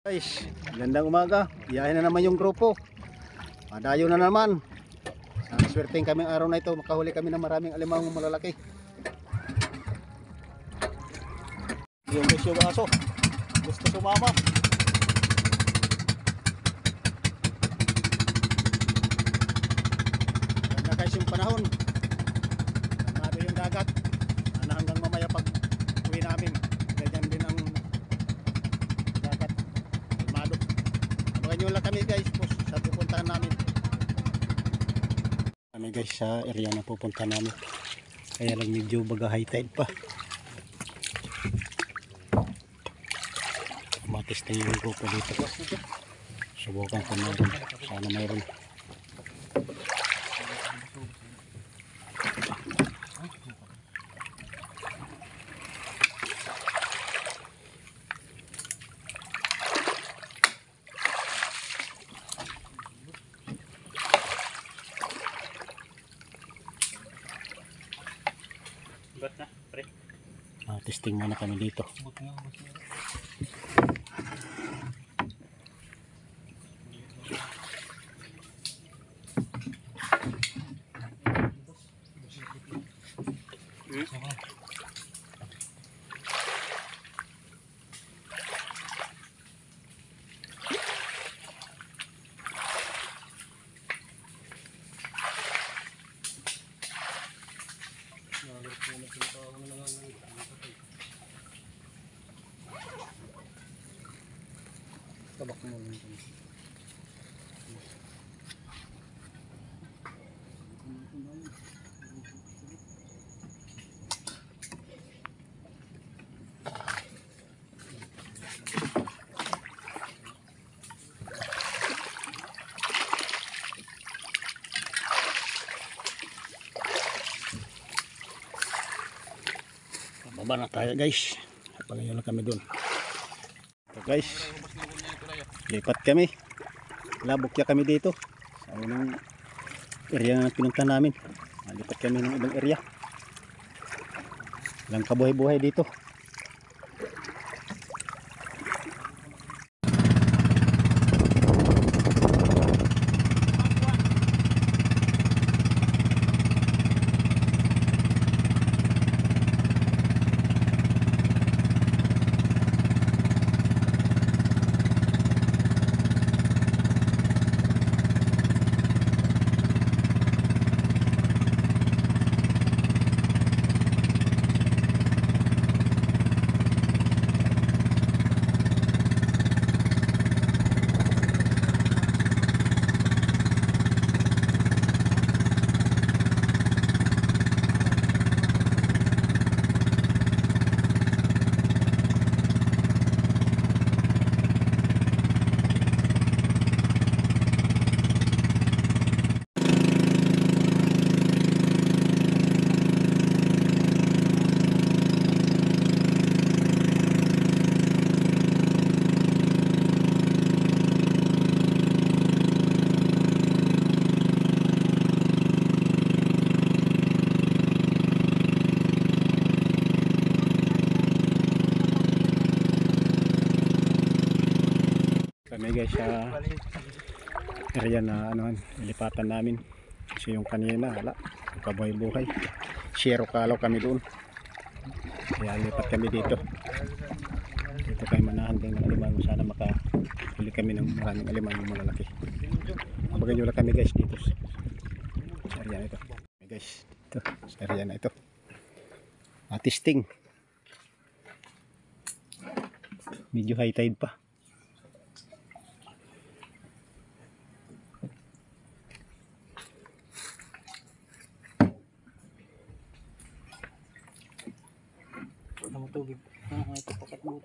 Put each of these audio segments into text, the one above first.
Guys, magandang umaga. Biyahe na naman yung grupo. Madayo na naman. Sana swerteng kaming araw na ito. Makahuli kami ng maraming alimang malalaki. Yung gusto yung aso. Gusto sumama. Ganda guys yung panahon. Kalmado yung dagat. Sana hanggang mamaya pag uwi namin. Ganyan din ang dagat. Kalmado. Abangan nyo lang kami guys sa pupuntahan namin. Kami guys sa area na pupuntahan namin. Kaya lang medyo baga high tide pa. Matesting yung grupo dito. Subukan kung mayroon. Sana mayroon. Testing muna kami dito. Tabak mo lang ito. Baba na tayo guys. Pagayon lang kami dun. So guys, lipat kami. Labukya kami dito. Sa unang area na pinunta namin. Lipat kami ng ibang area. Walang kabuhay-buhay dito. Kami guys sa area na ilipatan namin kasi yung kanina hala kabuhay-buhay share kalaw kami doon kaya lipat kami dito kayo manahan din ng alimang sana makahuli kami ng maraming alimang malalaki. Abangan nyo lang kami guys dito sa area na ito guys, ito sa area na ito testing medyo high tide pa. Tubig. Ito pakat mo.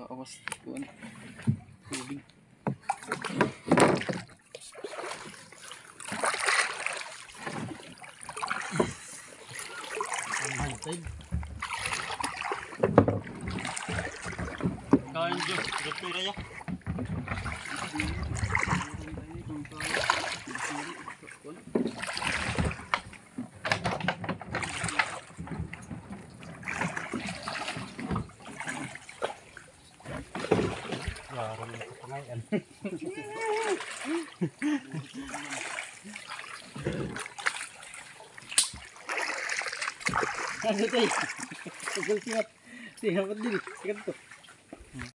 Awas doon. Tubig. Kain jo, doktor ya. Yaro na ito pangayan. Ano tayo? Pagkal sikat. Sikat din. Sikat to.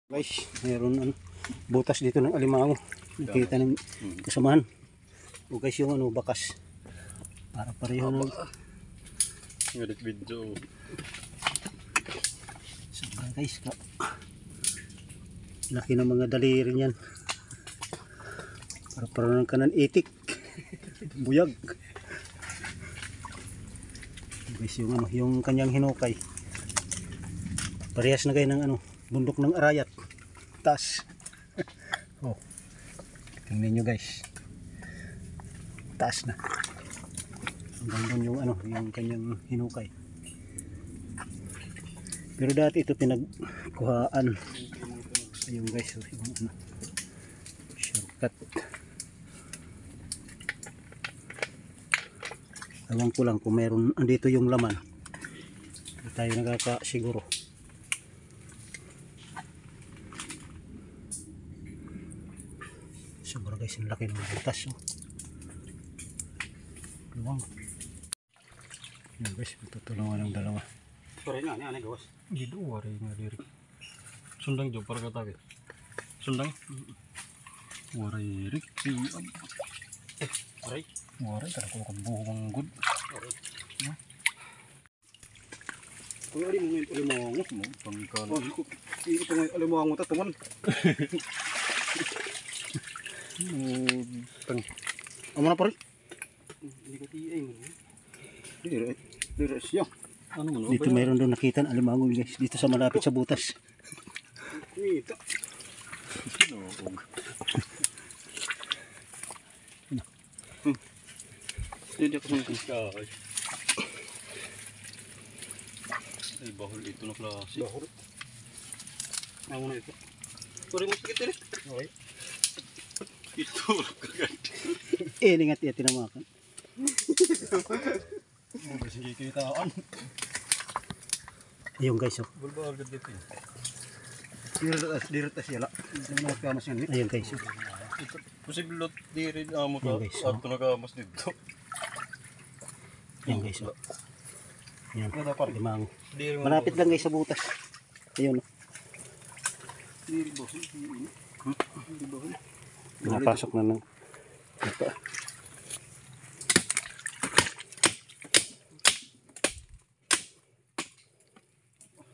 Guys, mayroon butas dito ng alimango. Nakita ng kasamahan. O guys, yung bakas. Para pareho ng Ngadit video. sobrang guys ka. Laki ng mga daliri niyan. Para parang kanan itik. Buyag. Guys, yung kanyang hinukay. Parehas na kayo ng bundok ng Arayat. Taas. Oh. Tingnan nyo guys. Taas na. Hanggang doon yung kanyang hinukay. Pero dati ito pinagkuhaan. Ayun guys, yung shortcut. Ewan ko lang kung meron andito yung laman. Hindi tayo nagkakasiguro. Sobra guys, ang laki ng butas. Luwang. Yan guys, tutulungan ng dalawa. Sorry na, ano gawas? Gido wari nga diri. Sundang jo para katabi. Sundang. Wari rik si Aray. wari kada ko buhong good. Kung ari mo ngayon alimango mo. Pangkal. Oh, ito ngayon alimango ta tuman. Tang. Amo na pare. Hindi ko tiay mo. Dire siya. Ano mo? Dito mayroon doon nakita ng alimango guys. Dito sa malapit sa butas. Nita. Sinog. Hindi ako sumpa. Ay bahol ito na klase. Bahor. Amo na ito. Sorry mo sakit dire. Okay. Ito kagad. Ingat iya tinamakan. Oh, sige kitaan. Ayun guys. Oh. Bulba agad dito. Dire siya la. Hindi mo kamas yan. Ayun guys. Oh. Posible di rin amo ka. Yan, guys, Ato nagamas dito. Ayun guys. Oh. Yan. Alimango. Di rin Malapit lang guys sa butas. Ayun. Oh. Dire boss. Hindi boss. Napasok na ng ito.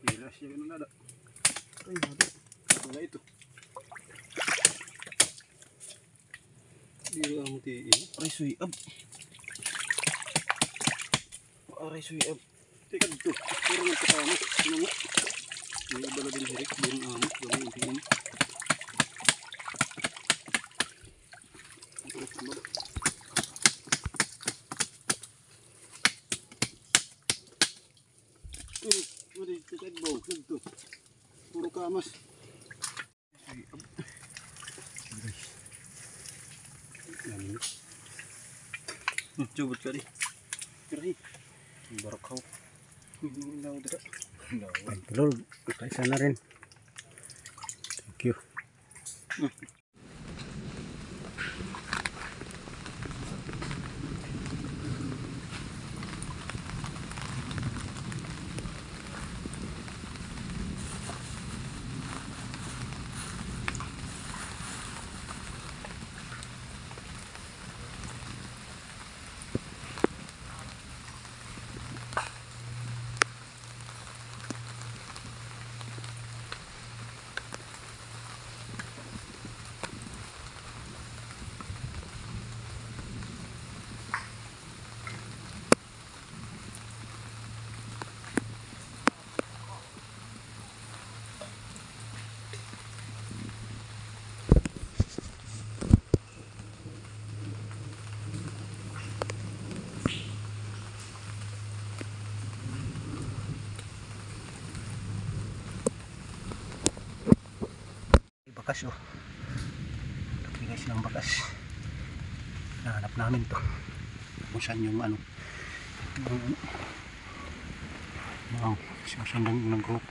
Dire siya ganun nada. Ay, nada. Wala ito. Dire amo ti. Aray suy ab. Aray suy ab. Teka dito. Pero nagkatama. Ano mo? May bala din hirik. Dire amo. Gawin yung tingin. Udah kita bau gitu. Puro kamas. Coba kali. Kiri. Barakau. Ilaw dira. Pagpulol. Kaisa na rin. Thank you. Bakas oh. Laki guys ng bakas. Nahanap namin to. Kung saan yung susundan ng grupo.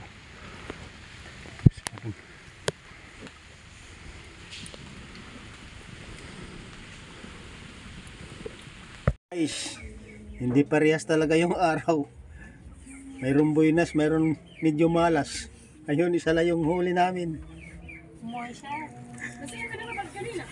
Guys, hindi parehas talaga yung araw. Mayroong buinas, mayroong medyo malas. Ayun, isa lang yung huli namin. More siya. Kasi yung kanina magkanina.